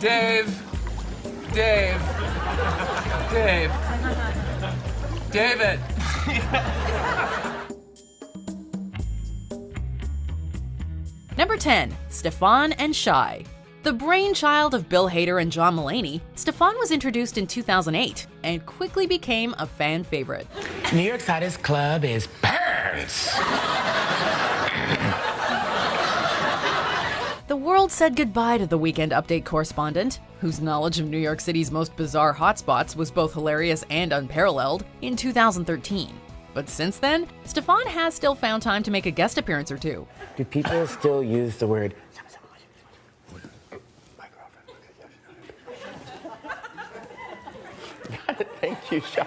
Dave. Dave. Dave. David. Number 10. Stefan and Shy. The brainchild of Bill Hader and John Mulaney, Stefan was introduced in 2008 and quickly became a fan favorite. New York's hottest club is Burns. The world said goodbye to the Weekend Update correspondent, whose knowledge of New York City's most bizarre hotspots was both hilarious and unparalleled, in 2013. But since then, Stefan has still found time to make a guest appearance or two. Do people still use the word? Thank you, Sean.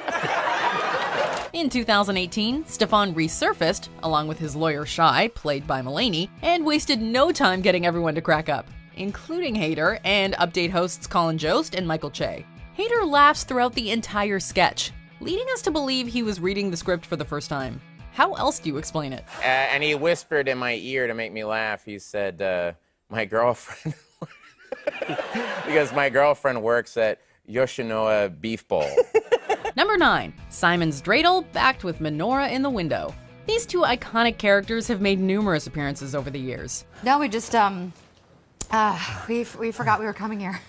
In 2018, Stefan resurfaced, along with his lawyer Shy, played by Mulaney, and wasted no time getting everyone to crack up, including Hader and Update hosts Colin Jost and Michael Che. Hader laughs throughout the entire sketch, leading us to believe he was reading the script for the first time. How else do you explain it? And he whispered in my ear to make me laugh. He said, my girlfriend, because my girlfriend works at Yoshinoya Beef Bowl. Number 9. Simon's dreidel backed with menorah in the window. These two iconic characters have made numerous appearances over the years. No, we just, we forgot we were coming here.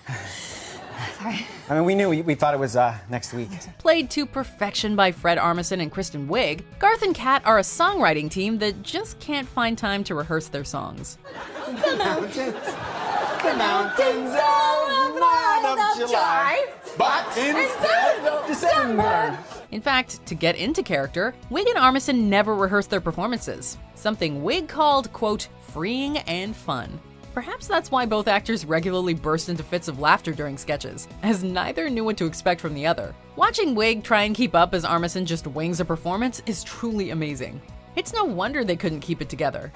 Sorry. I mean, we knew. We thought it was next week. Played to perfection by Fred Armisen and Kristen Wiig, Garth and Kat are a songwriting team that just can't find time to rehearse their songs. The mountains of July, but instead of December. In fact, to get into character, Wiig and Armisen never rehearsed their performances, something Wiig called, quote, freeing and fun. Perhaps that's why both actors regularly burst into fits of laughter during sketches, as neither knew what to expect from the other. Watching Wiig try and keep up as Armisen just wings a performance is truly amazing. It's no wonder they couldn't keep it together.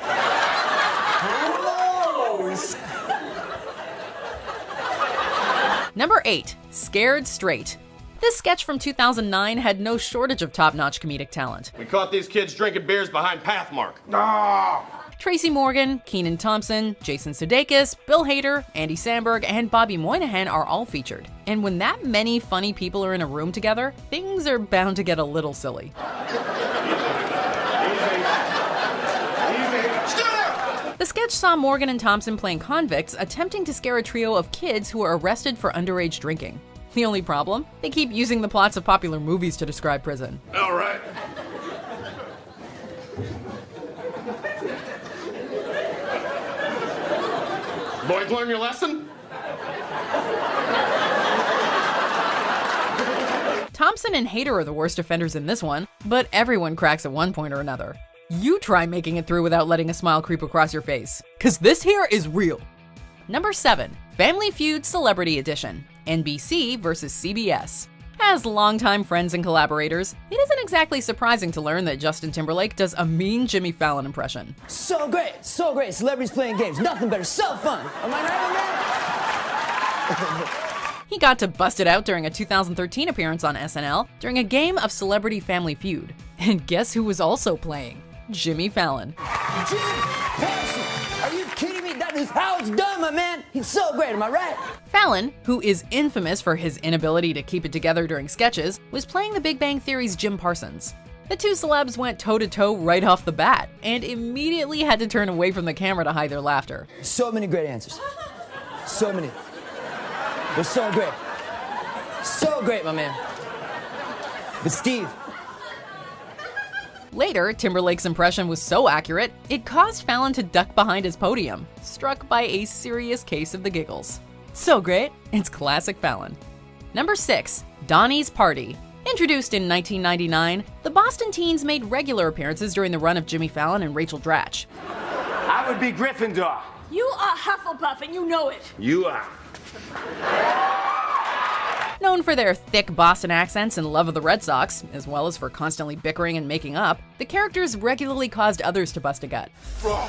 Number 8. Scared Straight. This sketch from 2009 had no shortage of top-notch comedic talent. We caught these kids drinking beers behind Pathmark. Tracy Morgan, Kenan Thompson, Jason Sudeikis, Bill Hader, Andy Samberg, and Bobby Moynihan are all featured. And when that many funny people are in a room together, things are bound to get a little silly. The sketch saw Morgan and Thompson playing convicts attempting to scare a trio of kids who are arrested for underage drinking. The only problem? They keep using the plots of popular movies to describe prison. All right. Boys, learn your lesson? Thompson and Hader are the worst offenders in this one, but everyone cracks at one point or another. You try making it through without letting a smile creep across your face, cause this here is real. Number 7. Family Feud Celebrity Edition, NBC versus CBS. As longtime friends and collaborators, it isn't exactly surprising to learn that Justin Timberlake does a mean Jimmy Fallon impression. So great, celebrities playing games, nothing better, so fun. Am I right, man? He got to bust it out during a 2013 appearance on SNL during a game of Celebrity Family Feud. And guess who was also playing? Jimmy Fallon. Jimmy Fallon, are you kidding me? That is how it's done, my man. He's so great, am I right? Fallon, who is infamous for his inability to keep it together during sketches, was playing The Big Bang Theory's Jim Parsons. The two celebs went toe-to-toe right off the bat, and immediately had to turn away from the camera to hide their laughter. So many great answers. So many. They're so great. So great, my man. But Steve. Later, Timberlake's impression was so accurate, it caused Fallon to duck behind his podium, struck by a serious case of the giggles. So great, it's classic Fallon. Number 6. Donnie's Party. Introduced in 1999, the Boston Teens made regular appearances during the run of Jimmy Fallon and Rachel Dratch. I would be Gryffindor. You are Hufflepuff and you know it. You are. Known for their thick Boston accents and love of the Red Sox, as well as for constantly bickering and making up, the characters regularly caused others to bust a gut. Bro.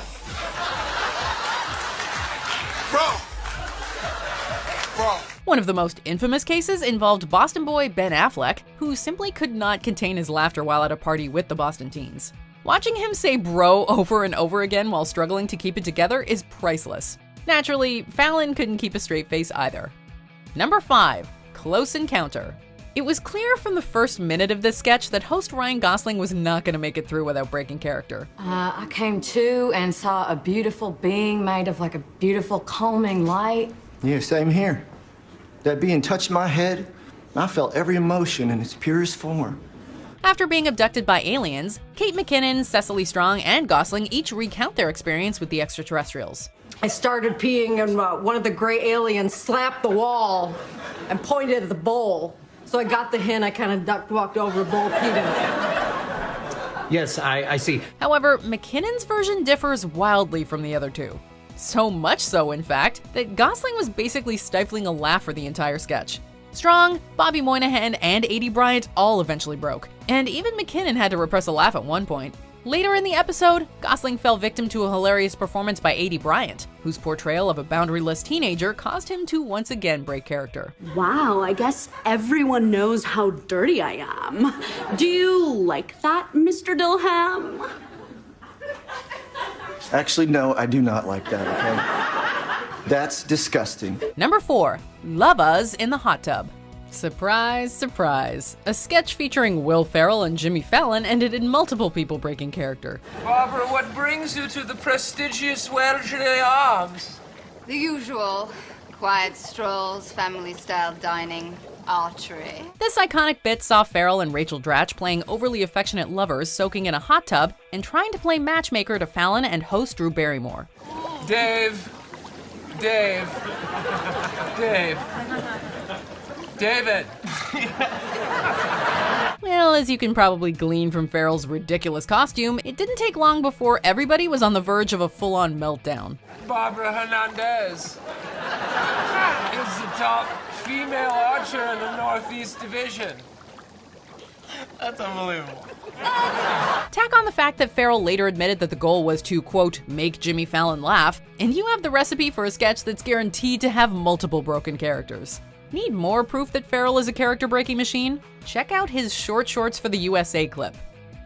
One of the most infamous cases involved Boston boy Ben Affleck, who simply could not contain his laughter while at a party with the Boston Teens. Watching him say bro over and over again while struggling to keep it together is priceless. Naturally, Fallon couldn't keep a straight face either. Number 5. Close Encounter. It was clear from the first minute of this sketch that host Ryan Gosling was not going to make it through without breaking character. I came to and saw a beautiful being made of like a beautiful calming light. Yeah, same here. That being touched my head, I felt every emotion in its purest form. After being abducted by aliens, Kate McKinnon, Cecily Strong, and Gosling each recount their experience with the extraterrestrials. I started peeing and one of the gray aliens slapped the wall and pointed at the bowl. So I got the hint, I kind of duck walked over the bowl, peed in it. Yes, I see. However, McKinnon's version differs wildly from the other two. So much so, in fact, that Gosling was basically stifling a laugh for the entire sketch. Strong, Bobby Moynihan, and A.D. Bryant all eventually broke, and even McKinnon had to repress a laugh at one point. Later in the episode, Gosling fell victim to a hilarious performance by A.D. Bryant, whose portrayal of a boundaryless teenager caused him to once again break character. Wow, I guess everyone knows how dirty I am. Do you like that, Mr. Dilham? Actually, no, I do not like that, okay? That's disgusting. Number 4. Love Us in the Hot Tub. Surprise, surprise. A sketch featuring Will Ferrell and Jimmy Fallon ended in multiple people breaking character. Barbara, what brings you to the prestigious Wellesley Arms? The usual. Quiet strolls, family-style dining, archery. This iconic bit saw Ferrell and Rachel Dratch playing overly affectionate lovers soaking in a hot tub and trying to play matchmaker to Fallon and host Drew Barrymore. Dave. David. Well, as you can probably glean from Ferrell's ridiculous costume, it didn't take long before everybody was on the verge of a full-on meltdown. Barbara Hernandez is the top female archer in the Northeast Division. That's unbelievable. Tack on the fact that Ferrell later admitted that the goal was to, quote, make Jimmy Fallon laugh, and you have the recipe for a sketch that's guaranteed to have multiple broken characters. Need more proof that Ferrell is a character-breaking machine? Check out his Short Shorts for the USA clip.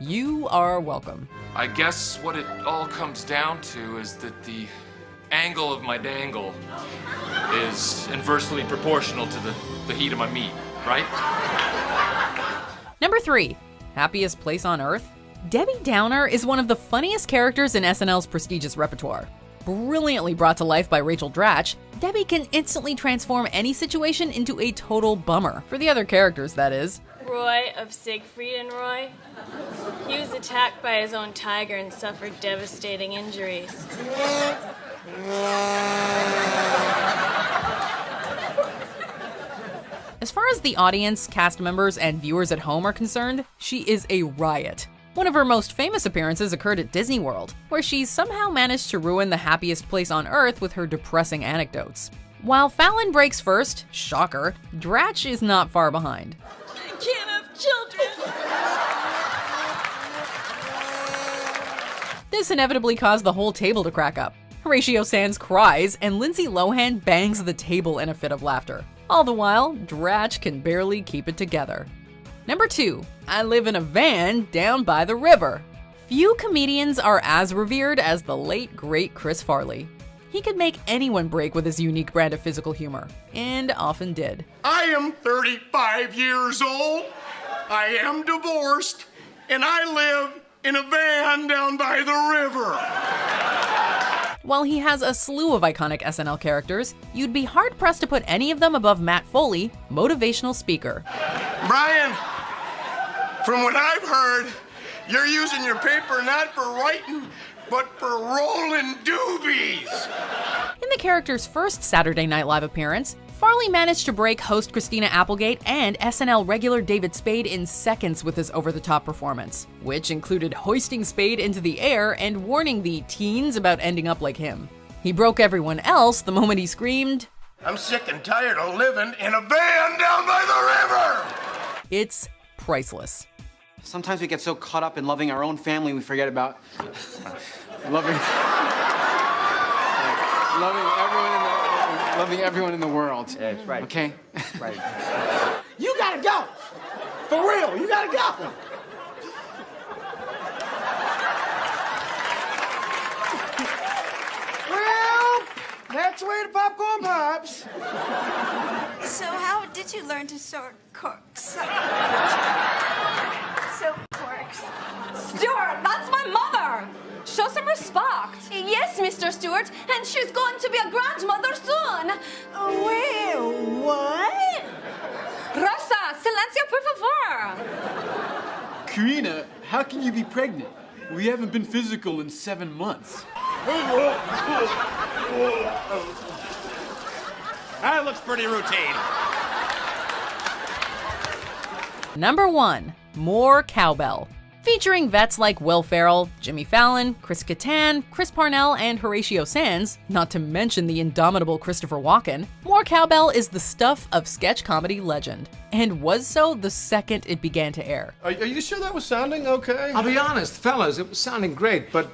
You are welcome. I guess what it all comes down to is that the angle of my dangle is inversely proportional to the heat of my meat, right? Number 3. Happiest Place on Earth? Debbie Downer is one of the funniest characters in SNL's prestigious repertoire. Brilliantly brought to life by Rachel Dratch, Debbie can instantly transform any situation into a total bummer. For the other characters, that is. Roy of Siegfried and Roy. He was attacked by his own tiger and suffered devastating injuries. As far as the audience, cast members, and viewers at home are concerned, she is a riot. One of her most famous appearances occurred at Disney World, where she somehow managed to ruin the happiest place on earth with her depressing anecdotes. While Fallon breaks first, shocker, Dratch is not far behind. I can't have children. This inevitably caused the whole table to crack up. Horatio Sands cries, and Lindsay Lohan bangs the table in a fit of laughter. All the while, Dratch can barely keep it together. Number 2, I live in a van down by the river. Few comedians are as revered as the late, great Chris Farley. He could make anyone break with his unique brand of physical humor, and often did. I am 35 years old. I am divorced, and I live in a van down by the river. While he has a slew of iconic SNL characters, you'd be hard-pressed to put any of them above Matt Foley, motivational speaker. Brian, from what I've heard, you're using your paper not for writing, but for rolling doobies. In the character's first Saturday Night Live appearance, Farley managed to break host Christina Applegate and SNL regular David Spade in seconds with his over-the-top performance, which included hoisting Spade into the air and warning the teens about ending up like him. He broke everyone else the moment he screamed, I'm sick and tired of living in a van down by the river. It's priceless. Sometimes we get so caught up in loving our own family, we forget about loving everyone in the world. Yeah, that's right. Okay? Right. You gotta go! For real, you gotta go! Well, that's the way the popcorn pops. So, you learn to sew corks? Sew corks. Stuart, that's my mother! Show some respect. Yes, Mr. Stewart, and she's going to be a grandmother soon. Wait, what? Rosa, silencio, por favor. Karina, how can you be pregnant? We haven't been physical in 7 months. That looks pretty routine. Number 1. More Cowbell. Featuring vets like Will Ferrell, Jimmy Fallon, Chris Kattan, Chris Parnell, and Horatio Sands, not to mention the indomitable Christopher Walken, More Cowbell is the stuff of sketch comedy legend, and was so the second it began to air. Are you sure that was sounding okay? I'll be honest, fellas, it was sounding great, but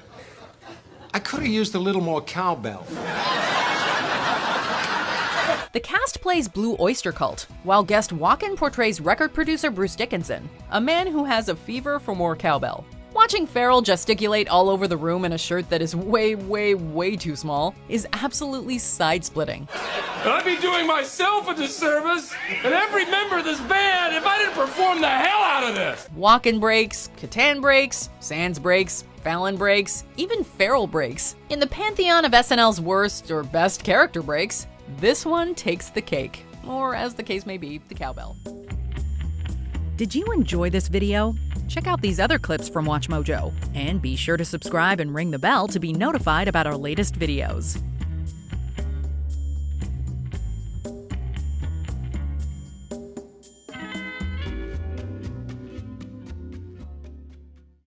I could have used a little more cowbell. The cast plays Blue Oyster Cult, while guest Walken portrays record producer Bruce Dickinson, a man who has a fever for more cowbell. Watching Ferrell gesticulate all over the room in a shirt that is way, way, way too small is absolutely side-splitting. I'd be doing myself a disservice and every member of this band if I didn't perform the hell out of this. Walken breaks, Kattan breaks, Sands breaks, Fallon breaks, even Ferrell breaks. In the pantheon of SNL's worst or best character breaks, this one takes the cake, or as the case may be, the cowbell. Did you enjoy this video? Check out these other clips from WatchMojo, and be sure to subscribe and ring the bell to be notified about our latest videos.